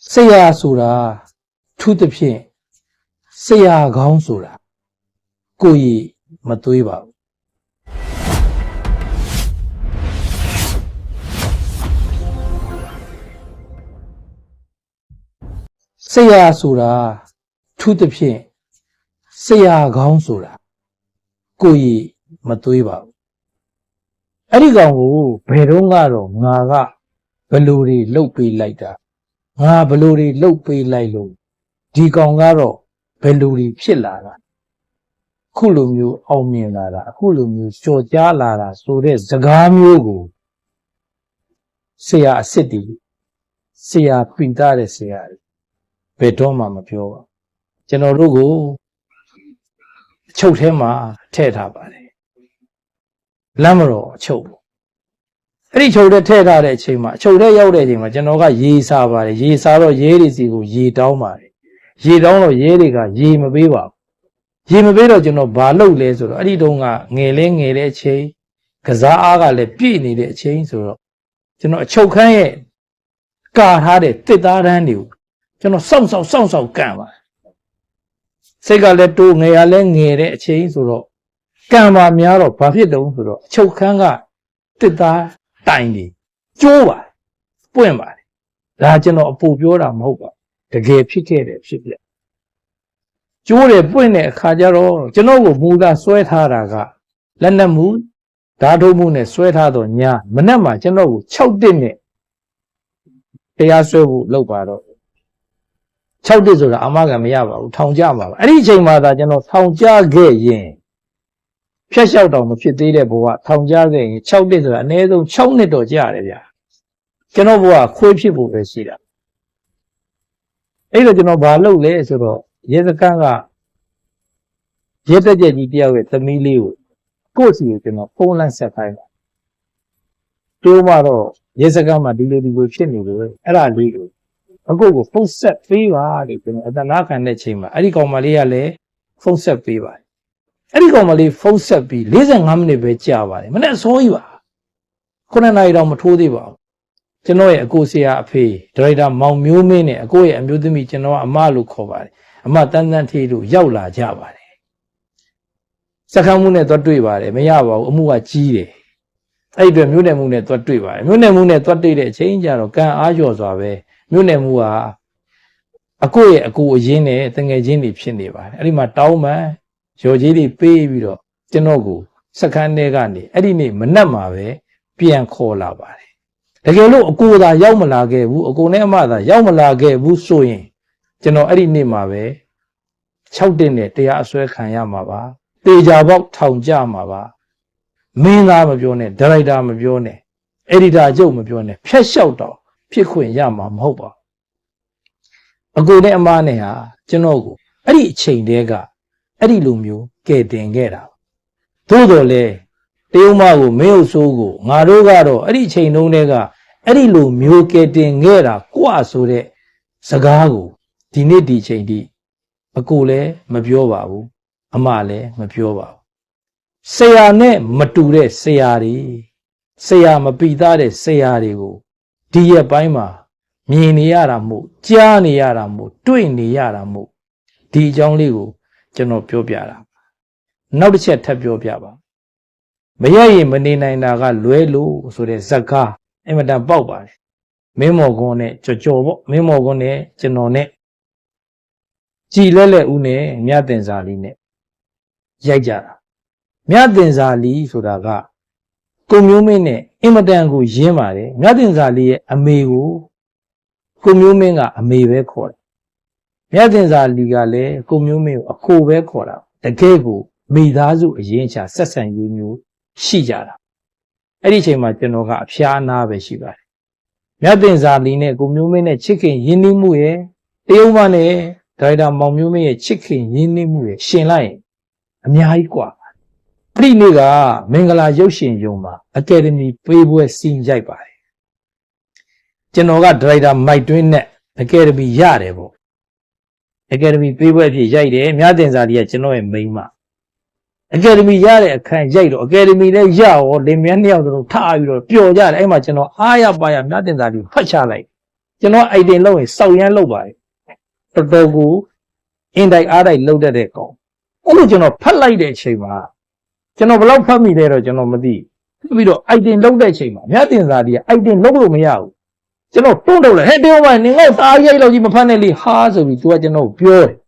ဆရာဆိုတာထူးသဖြင့်ဆရာကောင်းဆိုတာကိုယ်မသွေးပါဘူးဆရာဆိုတာထူးသဖြင့်ဆရာကောင်းဆိုတာကိုယ်မသွေးပါဘူးအဲ့ဒီကောင်ကိုဘယ်တော့ကတော့ငါကဘလို့တွေလှုပ်ပေးလိုက်တာငါဘလို့တွေလှုပ်ပေးလိုက်လို့ဒီကောင်ကတော့ဘယ်လိုတွေဖြစ်လာတာခုလိုမျိုးအောင်မြင်လာတာအခုလိုမျိုးကြော်ကြားလာတာဆိုတဲ့စကားမျိုးကိုဆရာအစ်စ်တီဆရာပိသားတဲ့ဆရာဘယ်တော့မှမပြောပါကျွန်တော်တို့ကိုအချုပ်ထဲမှာထည့်ထားပါတယ်လမ်းမတော်အချုပ်အဲ့ဒီချုပ်ထဲထည့်ထားတဲ့အချိန်မှာအချုပ်ထဲရောက်တဲ့အချိန်မှာကျွန်တော်ကရေစားပါတယ်ရေစားတော့ရဲတွေစီကိုရေတောင်းပါတယ်ရေတောင်းတော့ရဲတွေကရေမပေးပါဘူးရေမပေးတော့ကျွန်တော်ဘာလုပ်လဲဆိုတော့အဲ့ဒီတုန်းကငယ်တဲ့အချိန်ကစားအားကလည်းပြည့်နေတဲ့အချိန်ဆိုတော့ကျွန်တော်အချုပ်ခန်းရဲ့ကာထားတဲ့တစ်သားတန်းတွေကိုကျွန်တော်စောင့်ကန်ပါစိတ်ကလည်းတိုးငယ်ရလဲငယ်တဲ့အချိန်ဆိုတော့ကန်ပါများတော့ဘာဖြစ်တုံးဆိုတော့အချုပ်ခန်းကတစ်သားတိုင်နေကျိုးပါပွင့်ပါတယ်ဒါကျွန်တော်အပူပြောတာမဟုတ်ပါတကယ်ဖြစ်ခဲ့တယ်ဖြစ်ပြကျိုးတယ်ပွင့်တဲ့အခါကျတော့ကျွန်တော်ကိုမူသားဆွဲထားတာကလက်နက်မှုဓာတ်ထုတ်မှုနဲ့ဆွဲထားတော့ညာမနက်မှာကျွန်တော်ကို6တစ်နဲ့တရားဆွဲဖို့လုပ်ပါတော့6တစ်ဆိုတာအမကမရပါဘူးထောင်ကြမှာပါအဲ့ဒီအချိန်မှာသာကျွန်တော်ထောင်ကြခဲ့ရင်ဖြတ်လျှောက်တော့မဖြစ်သေးတဲ့ဘဝထောင်ကြခဲ့ရင်6နှစ်ဆိုတာအနည်းဆုံး6နှစ်တော့ကြာတယ်ဗျာကျွန်တော်ဘဝခွေးဖြစ်ဖို့ပဲရှိတာအဲ့တော့ကျွန်တော်ဘာလုပ်လဲဆိုတော့ရဲစခန်းကရဲတက်ကြကြီးတယောက်ရဲ့သမီးလေးကိုယ့်စီကိုကျွန်တော်ဖုန်းလမ်းဆက်ခိုင်းတာတိုးမှတော့ရဲစခန်းမှာဒီလိုဖြစ်နေလို့အဲ့ဒါလေးကိုအခုကိုဖုန်းဆက်ပေးပါလို့ကျွန်တော်အတနာခံတဲ့ချိန်မှာအဲ့ဒီကောင်မလေးကလည်းဖုန်းဆက်ပေးပါတယ်အဲ့ဒီကောင်မလေးဖုန်းဆက်ပြီး45မိနစ်ပဲကြာပါတယ်မနေ့အစောကြီးပါ9နာရီတော့မထိုးသေးပါဘူးကျွန်တော်ရဲ့အကိုဆရာအဖေဒါရိုက်တာမောင်မျိုးမင်းနဲ့အကိုရဲ့အမျိုးသမီးကျွန်တော်ကအမလို့ခေါ်ပါတယ်အမတန်းထေးတို့ရောက်လာကြပါတယ်စခန်းမှုနဲ့သွားတွေ့ပါတယ်မရပါဘူးအမှုကကြီးတယ်အဲ့ဒီအတွက်မြို့နယ်မှုနဲ့သွားတွေ့ပါတယ်မြို့နယ်မှုနဲ့သွားတွေ့တဲ့အချိန်ကျတော့ကံအားလျော်စွာပဲမြို့နယ်မှုကအကိုရဲ့အကိုအရင်းနဲ့တငယ်ချင်းတွေဖြစ်နေပါတယ်အဲ့ဒီမှာတောင်းပန်ရော်ကြီးတွေပေးပြီးတော့ကျွန်တော်ကိုစခန်းထဲကနေအဲ့ဒီနေ့မနက်မှာပဲပြန်ခေါ်လာပါတယ်တကယ်လို့အကိုသာရောက်မလာခဲ့ဘူးအကိုနဲ့အမသာရောက်မလာခဲ့ဘူးဆိုရင်ကျွန်တော်အဲ့ဒီနေ့မှာပဲ6တင်နဲ့တရားအစွဲခံရမှာပါတေချာပေါက်ထောင်ကြမှာပါမင်းသားမပြောနဲ့ဒါရိုက်တာမပြောနဲ့အက်ဒီတာချုပ်မပြောနဲ့ဖြတ်လျှောက်တော့ဖြစ်ခွင့်ရမှာမဟုတ်ပါအကိုနဲ့အမနဲ့ဟာကျွန်တော်ကိုအဲ့ဒီအချိန်တည်းကအဲ့ဒီလိုမျိုးကဲတင်ခဲ့တာသို့တော်လဲတရုံမကိုမင်းဟုတ်ဆိုးကိုငါတို့ကတော့အဲ့ဒီအချိန်တုန်းတည်းကအဲ့ဒီလိုမျိုးကဲတင်ခဲ့တာကွာဆိုတဲ့စကားကိုဒီနေ့ဒီအချိန်ထိအကိုလည်းမပြောပါဘူးအမလည်းမပြောပါဘူးဆရာနဲ့မတူတဲ့ဆရာတွေဆရာမပီသားတဲ့ဆရာတွေကိုဒီရက်ပိုင်းမှာမြင်နေရတာမို့ကြားနေရတာမို့တွေ့နေရတာမို့ဒီအကြောင်းလေးကိုကျွန်တော်ပြောပြတာနောက်တစ်ချက်ထပ်ပြောပြပါမရရင်မနေနိုင်တာကလွဲလို့ဆိုတဲ့ဇက်ကားအင်မတန်ပေါက်ပါတယ်မင်းမော်ကွန်းနဲ့ကြော်ပေါ့မင်းမော်ကွန်းနဲ့ကျွန်တော်နဲ့ကြည်လဲဦးနဲ့မြတ်တင်စာလီနဲ့ရိုက်ကြတာမြတ်တင်စာလီဆိုတာကကိုမျိုးမင်းနဲ့အင်မတန်ကိုရင်းပါတယ်မြတ်တင်စာလီရဲ့အမေကိုမျိုးမင်းကအမေပဲခေါ်တယ်မြတ်တင်စာလီကလည်းကိုမျိုးမင်းကိုအခိုပဲခေါ်တာတကယ်ကိုမိသားစုအရင်ချဆက်ဆံရေးမျိုးရှိကြတာအဲ့ဒီအချိန်မှာကျွန်တော်ကအဖျားအနာပဲရှိပါတယ်မြတ်တင်စာလီနဲ့ကိုမျိုးမင်းနဲ့ချစ်ခင်ရင်းနှီးမှုရဲ့တရုံမနဲ့ဒါရိုက်တာမောင်မျိုးမင်းရဲ့ချစ်ခင်ရင်းနှီးမှုရဲ့ရှင်လိုက်ရင်အများကြီးกว่าအဲ့ဒီနေ့ကမင်္ဂလာရုပ်ရှင်ရုံမှာအကယ်ဒမီပေးပွဲစီးရိုက်ပါတယ်ကျွန်တော်ကဒါရိုက်တာမိုက်တွင်းနဲ့အကယ်ဒမီရတယ်ပေါ့အကယ်ဒမီပေးပွဲအဖြစ်ရိုက်တယ်မြတ်တင်စာလီကကျွန်တော်ရဲ့မိန်းမအကယ်ဒမီရတဲ့အခန်းရိုက်တော့အကယ်ဒမီလည်းရရောလင်မြန်းနှစ်ယောက်တို့ထားပြီးတော့ပျော်ကြတယ်အဲ့မှာကျွန်တော်အားရပါရမြတ်တင်စာလီဖတ်ချလိုက် ကျွန်တော် item လောက်ရင်စောက်ရမ်းလောက်ပါတယ်တော်တော်ကိုအင်တိုက်အားတိုက်လောက်တဲ့ကောင်အဲ့လိုကျွန်တော်ဖတ်လိုက်တဲ့အချိန်မှာကျွန်တော်ဘယ်လောက်ဖတ်မိလဲတော့ကျွန်တော်မသိဘူးပြီးတော့ item လောက်တဲ့အချိန်မှာမြတ်တင်စာဒီက item လောက်လို့မရဘူးကျွန်တော်တွန်းထုတ်လိုက်ဟဲ့တင်းဝိုင်းနင်ငေါ့တားရိုက်လောက်ကြီးမဖတ်နဲ့လေဟာဆိုပြီးသူကကျွန်တော်ပြောတယ်